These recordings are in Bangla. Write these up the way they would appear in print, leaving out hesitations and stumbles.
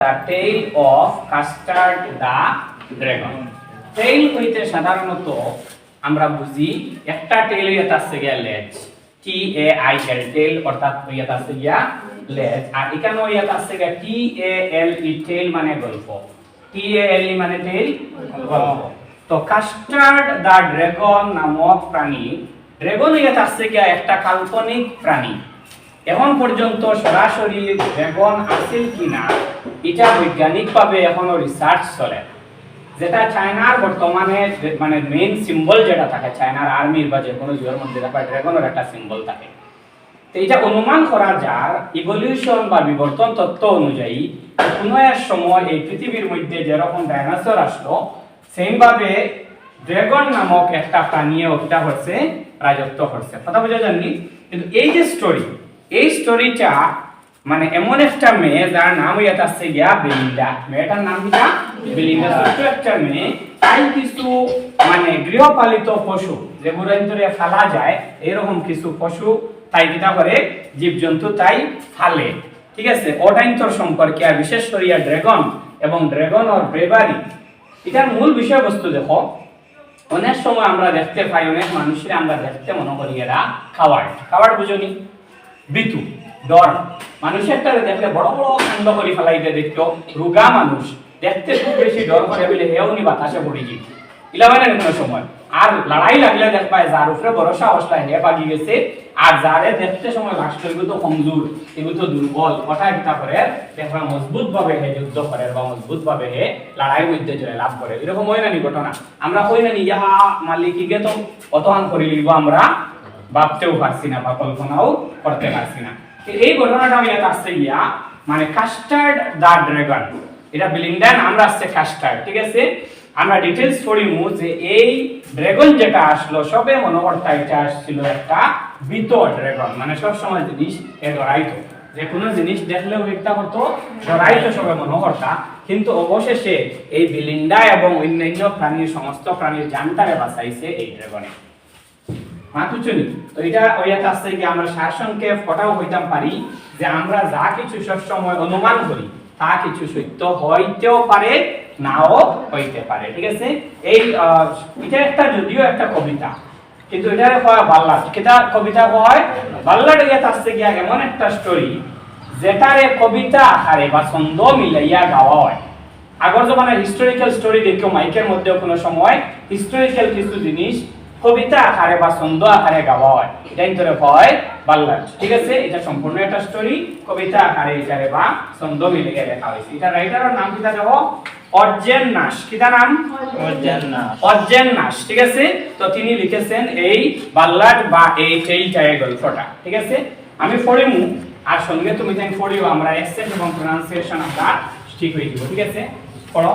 The tale of Custard the Dragon. Tale হইতে সাধারণত আমরা বুঝি একটা টেল হইতে আছে গিয়া লেজ, টি এ আই এল টেল, অর্থাৎ হইতে আছে গিয়া লেজ। আর এখানে হইতে আছে গিয়া টি এ এল ই টেল মানে গল্প, টি এ এল ই মানে টেল গল্প। তো কাস্টার্ড দা ড্রাগন নামক প্রাণী, ড্রাগন হইতে আছে গিয়া একটা কাল্পনিক প্রাণী। এখন পর্যন্ত সরাসরি ড্রাগন আছিল কিনা এটা বৈজ্ঞানিকভাবে এখনো রিসার্চ চলে। যেটা চায়নার বর্তমানে মানে মেইন সিম্বল যেটা থাকে চায়নার আর্মির বা যে কোনো যুগের মধ্যে দেখা ড্রাগনের একটা সিম্বল থাকে। তো এটা অনুমান করা যার ইভলিউশন বা বিবর্তন তত্ত্ব অনুযায়ী কোনো এক সময় এই পৃথিবীর মধ্যে যেরকম ডাইনোসর আসলো সেইভাবে ড্রাগন নামক একটা প্রাণীও এটা হচ্ছে রাজত্ব করছে। কথা বোঝা যায়নি? কিন্তু এই যে স্টোরি, এই স্টোরিটা মানে এমন একটা মেয়ে যার নাম হইয়া আছে গিয়া বেলিন্ডা। মেয়েটার নাম কি? বেলিন্ডা। ছোট্ট একটা মেয়ে, তাই কিছু মানে গৃহপালিত পশু যেগুলো ভিতরে ফালা যায় এরকম কিছু পশু তাই কিটা করে, জীবজন্তু তাই ফালে। ঠিক আছে, ওটাইন্তর সম্পর্কে আর বিশেষ করে ড্রাগন এবং ড্রাগন অর ব্রেভারি এটার মূল বিষয়বস্তু দেখো। অনেক সময় আমরা দেখতে পাই অনেক মানুষের আমরা দেখতে মনে করি এরা খাওয়ার খাওয়ার বুঝনি বিতু ডর। মানুষেরটা দেখলে বড় বড় কাণ্ড করে ফেলাইতে দেখতো, রোগা মানুষ দেখতে খুব বেশি ডর করে বলে হেও নি বাতাসে পড়ে গিয়ে ইলাবানে কোনো সময়। আর লড়াই লাগলে দেখবাই যার উপরে ভরসা হসলা হে পাগি গেছে, আর যারে দেখতে সময় লাস্ট এগুলো তো কমজোর, এগুলো তো দুর্বল, ওটাই কিতা করে দেখবা মজবুত ভাবে হে যুদ্ধ করে বা মজবুত ভাবে হে লড়াইয়ের মধ্যে জয় লাভ করে। এরকম হয় না নি ঘটনা? আমরা কই না নি ইয়া মালিকিকে তো অতহান করে লিব, আমরা ভাবতেও পারছি না বা কল্পনাও করতে পারছি না। এই ঘটনাটা আমি এটা আসছে গিয়া মানে কাস্টার্ড দা ড্রাগন, এটা বেলিন্ডার আমরা আসছে কাস্টার্ড। ঠিক আছে, আমরা ডিটেইলস পড়িমু যে এই ড্রাগন যেটা আসলো সবে মনে করতা এটা আসছিল একটা বিত ড্রাগন, মানে সব সময় জিনিস এ ডরাইতো, যে কোনো জিনিস দেখলেও একটা করতো ডরাইতো সবে মনে করতা। কিন্তু অবশেষে এই বেলিন্ডা এবং অন্যান্য প্রাণীর সমস্ত প্রাণীর জানটারে বাঁচাইছে এই ড্রাগনে। মাতুচুনি তো এটা ওইটা আসছে কি আমরা সারসংক্ষেপ ফটাও হইতাম পারি যে আমরা যা কিছু সব সময় অনুমান করি তা কিছু সত্য হইতেও পারে নাও হইতে পারে। ঠিক আছে, এই এটা একটা যদিও একটা কবিতা, কিন্তু এটারে হয় বাল্লাড। কিটা কবিতা হয় বাল্লাড। এটা আসছে কি এমন একটা স্টোরি যেটারে কবিতা আকারে বা ছন্দ মিলাইয়া গাওয়া হয়। আগর জমানার হিস্টোরিক্যাল স্টোরি দেখো মাইকের মধ্যে কোনো সময় হিস্টোরিক্যাল কিছু জিনিস কবিতা আকারে বা ছন্দ আকারে গাওয়া হয়, এটাই ধরে হয় বাল্লাড। ঠিক আছে, এটা সম্পূর্ণ একটা স্টোরি কবিতা আকারে এটারে বা ছন্দ মিলে লেখা হয়েছে। এটা রাইটারের নাম কিটা দেখো অর্জেন নাশ। কিটা নাম? অর্জেন নাশ। অর্জেন নাশ। ঠিক আছে, তো তিনি লিখেছেন এই বাল্লাড বা এই টেলটার গল্পটা। ঠিক আছে, আমি পড়িমু আর সঙ্গে তুমি তাই পড়িও, আমরা অ্যাকসেন্ট এবং প্রনাউন্সিয়েশন আমরা ঠিক হয়ে যাব। ঠিক আছে, পড়ো।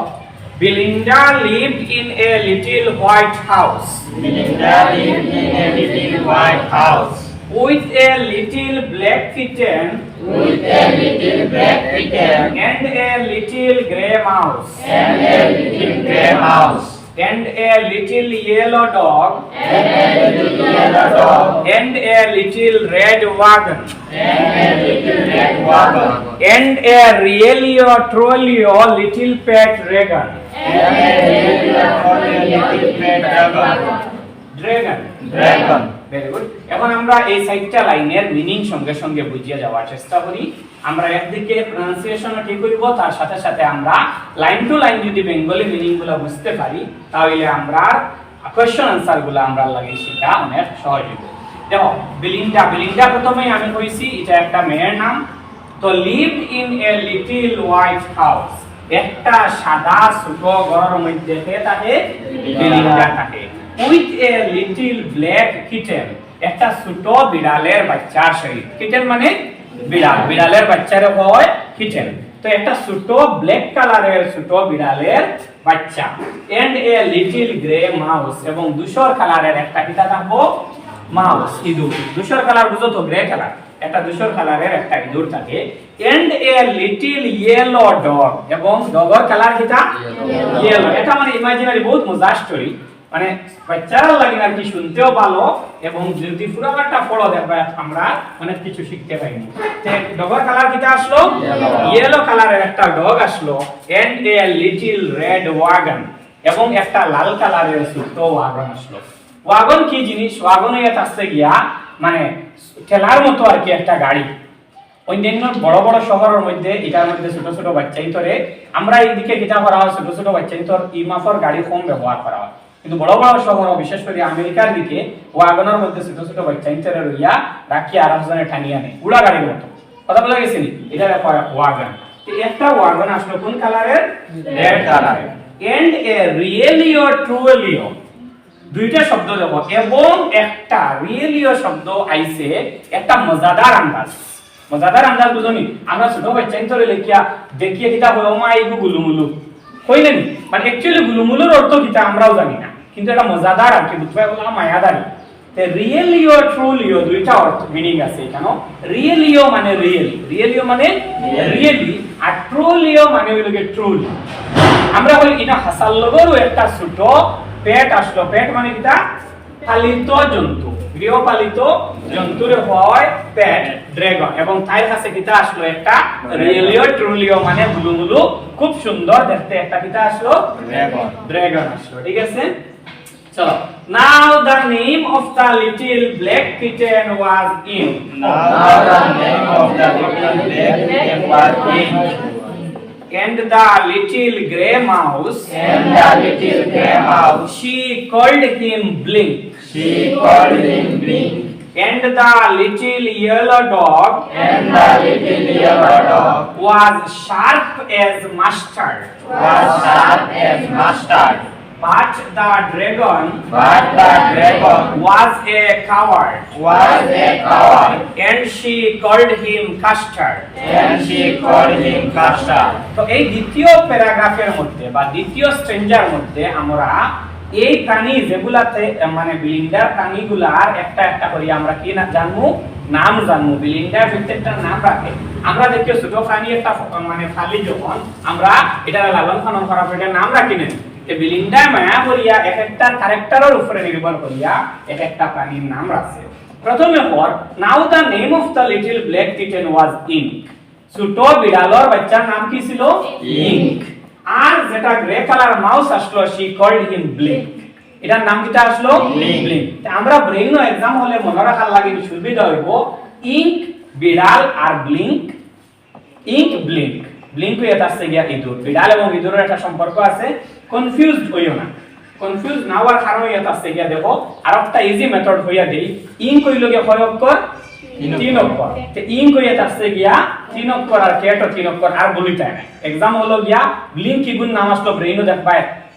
Belinda lived in a little white house. Belinda lived in a little white house With a little black kitten. with a little black kitten And a little grey mouse. and a little grey mouse And a little yellow dog. and a little yellow dog And a little red wagon. and a little red wagon And a really or truly or little pet dragon. and a little pet dragon. Dragon. Very good. এখন আমরা এই সাইডটা লাইনের মিনিং সঙ্গে সঙ্গে বুঝিয়ে যাওয়ার চেষ্টা করি। আমরা একদিকে প্রনাউন্সিয়েশনও ঠিক করব, তার সাথে সাথে আমরা লাইন টু লাইন যদি বেঙ্গলি মিনিংগুলো বুঝতে পারি তাহলে আমরা কোশ্চেন আনসারগুলো আমরা লাগে সেটা অনেক সহজ হবে। দেখো বেলিন্ডা, বেলিন্ডা প্রথমেই আমি কইছি এটা একটা মেয়ের নাম। তো lived in a little white house, একটা সাদা ছোট ঘরের মধ্যে কে থাকে? বেলিন্ডা থাকে। With a little black kitten, একটা ছোট বিড়ালের বাচ্চার সহিত। কিটেন মানে বিড়াল, বিড়ালের বাচ্চারে হয় কিটেন। তো একটা ছোট ব্ল্যাক কালারের ছোট বিড়ালের বাচ্চা। And a little grey mouse, এবং ধূসর কালারের একটা কিটা থাকবো মাউস, ইঁদুর। ধূসর কালার বুঝো তো, গ্রে কালার, একটা ধূসর কালারের একটা ইঁদুর থাকে। And a little yellow dog, এবং ডগর কালার কিটা ইয়েলো। এটা মানে ইমাজিনারি বহুত মজার স্টোরি। মানে বাচ্চারা লাগে আর কি শুনতেও ভালো এবং যদি পুরো একটা ফলো দেখবা আমরা অনেক কিছু শিখতে পাইনি। ডগের কালার কিটা আসলো ইয়েলো কালারের একটা ডগ আসলো and a little red wagon এবং একটা লাল কালারের ছোট ওয়াগন আসলো। ওয়াগন কি জিনিস? ওয়াগনে এটা আসছে গিয়া মানে ঠেলার মতো আর কি একটা গাড়ি। অন্যান্য বড় বড় শহরের মধ্যে এটার মধ্যে ছোট ছোট বাচ্চাই ধরে, আমরা এইদিকে যেটা করা হয় ছোট ছোট বাচ্চাই তোর ইমাফর গাড়ি কম ব্যবহার করা হয়, কিন্তু বড় বড় শহর বিশেষ করে আমেরিকার দিকে ওয়াগনের মধ্যে ছোট ছোট বাচ্চাই ধরে রইয়া রাখি আর একজনে টানিয়ে আনে উড়া গাড়ির মতো। কথা বলা গেছে নি? এটা দেখো ওয়াগন। একটা ওয়াগন আসলো কোন কালারের? রেড কালারের। এন্ড এ রিয়েলিও ট্রুলিও, দুইটা শব্দ দেখো এবং একটা রিয়েলিও শব্দ আইছে একটা মজাদার আন্দাজ। মজাদার আন্দাজ বুঝনি? আমরা ছোট বাচ্চাই ধরে লেখিয়া দেখিয়ে কিতা হয় ওমা এইগু গুলুমুলু কইলেন, মানে অ্যাকচুয়ালি গুলুমুলুর অর্থ কিতা আমরাও জানি না, কিন্তু এটা মজাদার আর কি বুঝতে বলা মায়াদারি। তে রিয়েলিও ট্রুলিও দুইটা অর্থ মিনিং আছে এখানে। রিয়েলিও মানে রিয়েলি, রিয়েলিও মানে রিয়েলি, আর ট্রুলিও মানে হইল কি ট্রুলি। আমরা বলি এটা হাসাল লগরও একটা ছোট পেট আসলো। পেট মানে কিটা? পালিত জন্তু, গৃহপালিত জন্তুর হয় পেট ড্রাগন, এবং তার কাছে কিটা আসলো একটা রিয়েলিও ট্রুলিও মানে গুলুমুলু খুব সুন্দর দেখতে একটা কিটা আসলো ড্রাগন, ড্রাগন আসলো। ঠিক আছে, চলো। Now the name of the little black kitten was Ink. Now the name of the little black kitten was Ink. And the little grey mouse, And the little grey mouse, she called him Blink. she called him Blink. And the little yellow dog And the little yellow dog was sharp as mustard. was sharp as mustard. But the dragon But the dragon was a coward, was a coward. and she called him Custard. And she called him Custard. তো এই দ্বিতীয় প্যারাগ্রাফের মধ্যে বা দ্বিতীয় স্ট্রেঞ্জার মধ্যে আমরা এই প্রাণী যেগুলাতে মানে বিলিন্ডার প্রাণীগুলার একটা একটা করে আমরা কি না জানবো, নাম জানবো। বিলিন্ডার প্রত্যেকটা নাম রাখে। আমরা দেখি ছোট প্রাণী একটা মানে ফালি যখন আমরা এটা লালন পালন করার পর নাম রাখি না, বিলিন্ডা মায়া করিয়া এক একটা ক্যারেক্টারের উপরে নির্ভর করিয়া এক একটা প্রাণীর নাম রাখছে। প্রথমে পর now the name of the little black kitten was Ink. ছোট বিড়ালর বাচ্চার নাম কি ছিল? ইঙ্ক। আর যেটা গ্রে কালার মাউস আসলো শি কল্ড হিম ব্লিঙ্ক, এটার নাম কিটা আসলো? ব্লিঙ্ক। আমরা ব্রেইনও এক্সাম হলে মনে রাখার লাগে সুবিধা হইব ইঙ্ক বিড়াল আর ব্লিঙ্ক, ইঙ্ক ব্লিঙ্ক। ব্লিঙ্ক হয়ে আসছে গিয়া ইঁদুর। বিড়াল এবং ইঁদুরের একটা সম্পর্ক আছে, কনফিউজড হইও না। কনফিউজ না হওয়ার কারণ হইয়া আসছে গিয়া দেখো আর একটা ইজি মেথড হইয়া দেই। ইঙ্ক হইল গিয়া কয় অক্ষর? 3 অক্ষর। তে ইঙ্ক হইয়া আসছে গিয়া 3 অক্ষর আর কেটো 3 অক্ষর আর বলিতে না। এক্সাম হলো গিয়া ব্লিঙ্ক কি গুণ নাম আসলো ব্রেইনও দেখবা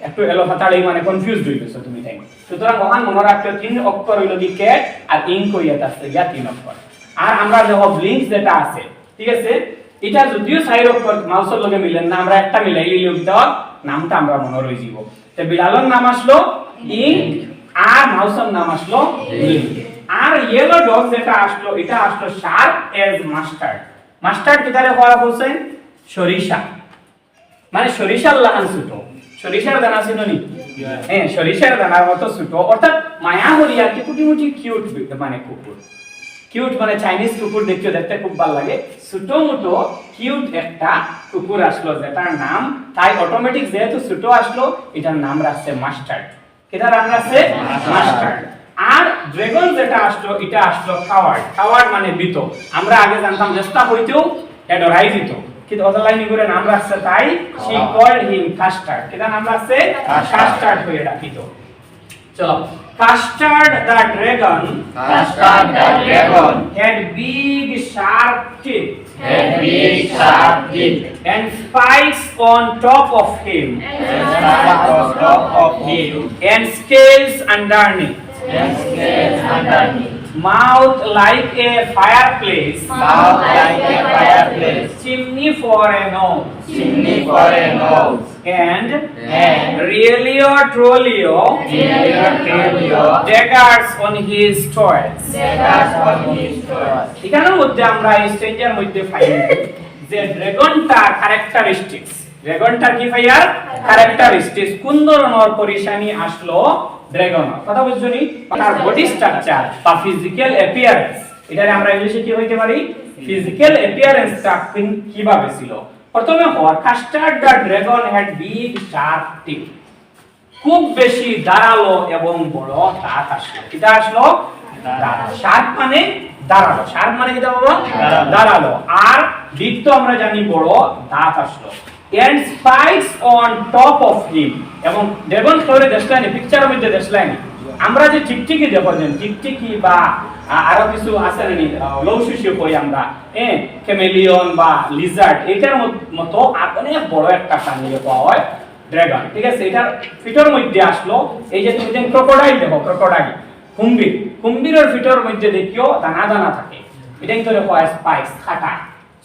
একটু এলো ফাতাড়ি মানে কনফিউজড হই গেছো তুমি তাই। সুতরাং ওখান মনে রাখতে 3 অক্ষর হইল কি ক্যাট আর ইঙ্ক হইয়া আসছে গিয়া 3 অক্ষর। আর আমরা দেখো ব্লিঙ্ক যেটা আছে, ঠিক আছে, এটা যদিও 4 অক্ষর মাউসের লগে মিলেন না, আমরা একটা মিলাই লিও তো নামটা আমরা মনে রই যাব। তে বিড়ালের নাম আসলো ইঙ্ক আর মাউসের নাম আসলো ব্লিঙ্ক। আর ইয়েলো ডগ যেটা আসলো এটা আসলো শার্প এজ মাস্টার্ড। মাস্টার্ড কিটারে হওয়া হোসেন সরিষা, মানে সরিষার লাগান ছোট, সরিষার দানা ছিল নি? হ্যাঁ, সরিষার দানার মতো ছোট, অর্থাৎ মায়া হরিয়া কি কুটিমুটি কিউট মানে কুকুর। কিউট মানে চাইনিজ কুকুর দেখতে দেখতে খুব ভালো লাগে। ছোট মোটো কিউট একটা কুকুর আসলো যেটার নাম, তাই অটোমেটিক যেহেতু ছোট আসলো এটার নাম রাখছে মাস্টার্ড। এটার নাম রাখছে মাস্টার্ড। আর ড্রাগন যেটা আসলো এটা আসলো কাওয়ার্ড। কাওয়ার্ড মানে ভীত। আমরা আগে জানতাম চেষ্টা হইতেও এটা ডরাই দিত, কিন্তু অতলাইনি করে নাম রাখছে তাই she called him Custard। এটার নাম রাখছে কাস্টার্ড হয়ে ডাকিত। চলো, Custard the dragon Custard the dragon had big sharp teeth had big sharp teeth and spikes on top of him and spikes on top of him and scales underneath, and scales underneath. mouth like a fireplace, Mouth like a fireplace, chimney for a nose, chimney for a nose, and and Relio Trolio Trolio daggers on his toes। daggers on his toes. এখানের মধ্যে আমরা এই স্টেজের মধ্যে পাই যে ড্রাগনটার ক্যারেক্টারিস্টিক্স ড্রাগনটার কি ফাইয়ার ক্যারেক্টারিস্টিক্স কোন ধরনের পরিশানি আসলো ড্রাগন কথা বুঝছো নি তার বডি স্ট্রাকচার বা ফিজিক্যাল অ্যাপিয়ারেন্স এটারে আমরা ইংলিশে কি হইতে পারি ফিজিক্যাল অ্যাপিয়ারেন্সটা কিভাবে ছিল প্রথমে হওয়ার Custard the dragon had big sharp tip খুব বেশি ধারালো এবং বড় দাঁত আসলো এটা আসলো শার্প মানে ধারালো শার্প মানে কি বাবা ধারালো আর বিগ তো আমরা জানি বড় দাঁত আসলো and spikes on top of him এবং ড্রাগন ফ্লোরে দেখলেন পিকচারের মধ্যে দেখলেন আমরা যে টিকটিকি দেখো দেন টিকটিকি বা আরো কিছু আছে না লৌশুশি কই আমরা ক্যামেলিয়ন বা লিজার্ড এটার মতো আর অনেক বড় একটা প্রাণী পাওয়া হয় ড্রাগন ঠিক আছে এটার ফিটের মধ্যে আসলো এই যে তুমি ক্রোকোডাইল দেখো ক্রোকোডাইল কুম্ভীরের ফিটের মধ্যে দেখিও দানা দানা থাকে এটাই তো দেখো স্পাইকস খাটা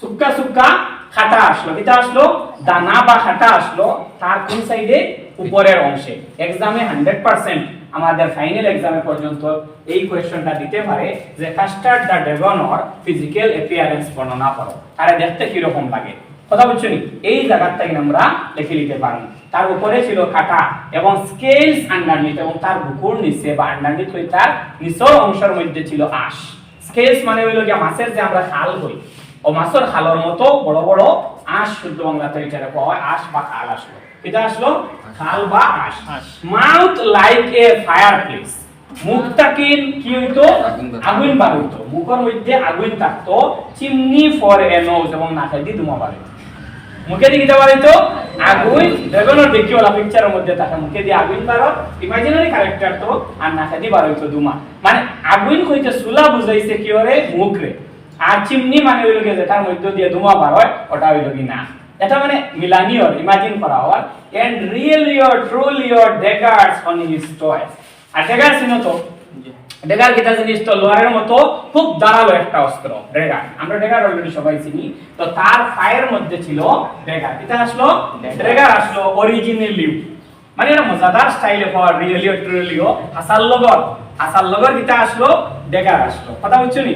সুক্কা সুক্কা খাটা আসলো এটা আসলো দানা বা খাটা আসলো তার কোন সাইডে উপরের অংশে এক্সামে 100% আমাদের ফাইনাল এক্সামে পর্যন্ত এই কোশ্চেনটা দিতে পারে যে custard the dragon or physical appearance বর্ণনা করো আরে দেখতে কি রকম লাগে কথা বুঝছো নি এই জায়গাটা আমরা লিখে নিতে পারি তার উপরে ছিল কাটা এবং স্কেলস আন্ডারনিথ এবং তার বুকুর নিচে বা আন্ডারনিথ হই তার নিচের অংশের মধ্যে ছিল আঁশ স্কেলস মানে হইলো কি মাছের যে আমরা খাল হই ও মাছের খালের মতো বড় বড় আঁশ শুদ্ধ বাংলাতে এটারে কোয়া হয় আঁশ বা খাল আসলো এটা আসলো খাল বা আঁশ মাউথ লাইক এ ফায়ারপ্লেস মুখটা কি হইতো আগুন বার হইতো মুখের মধ্যে আগুন থাকতো চিমনি ফর এ নোজ এবং নাকে দিয়ে ধোঁয়া বার হইতো মুখে দিয়ে দিতে পারিতো আগুন ড্রাগনের দেখি ওলা পিকচারের মধ্যে থাকে মুখে দিয়ে আগুন বার ইমাজিনারি ক্যারেক্টার তো আর নাকে দিয়ে বার হইতো ধোঁয়া মানে আগুন কইতে সুলা বুঝাইছে কি ওরে মুখ রে আর চিমনি মানে হইলো কি যেটার মধ্যে দিয়ে ধোঁয়া বার হয় ওটা হইলো কি না এটা মানে মিলানিয়র ইমাজিন করা হয় and really or truly or daggers on his toes আর ড্যাগার চিনো তো ড্যাগার কিটা জিনিস তো লোহারের মতো খুব ধারালো একটা অস্ত্র ড্যাগার আমরা ড্যাগার অলরেডি সবাই চিনি তো তার ফায়ের মধ্যে ছিল ড্যাগার এটা আসলো ড্যাগার আসলো অরিজিনালি মানে এটা মজাদার স্টাইলে হওয়া রিয়েলি অর ট্রুলি হাসাল লগর কিটা আসলো ড্যাগার আসলো কথা বুঝছো নি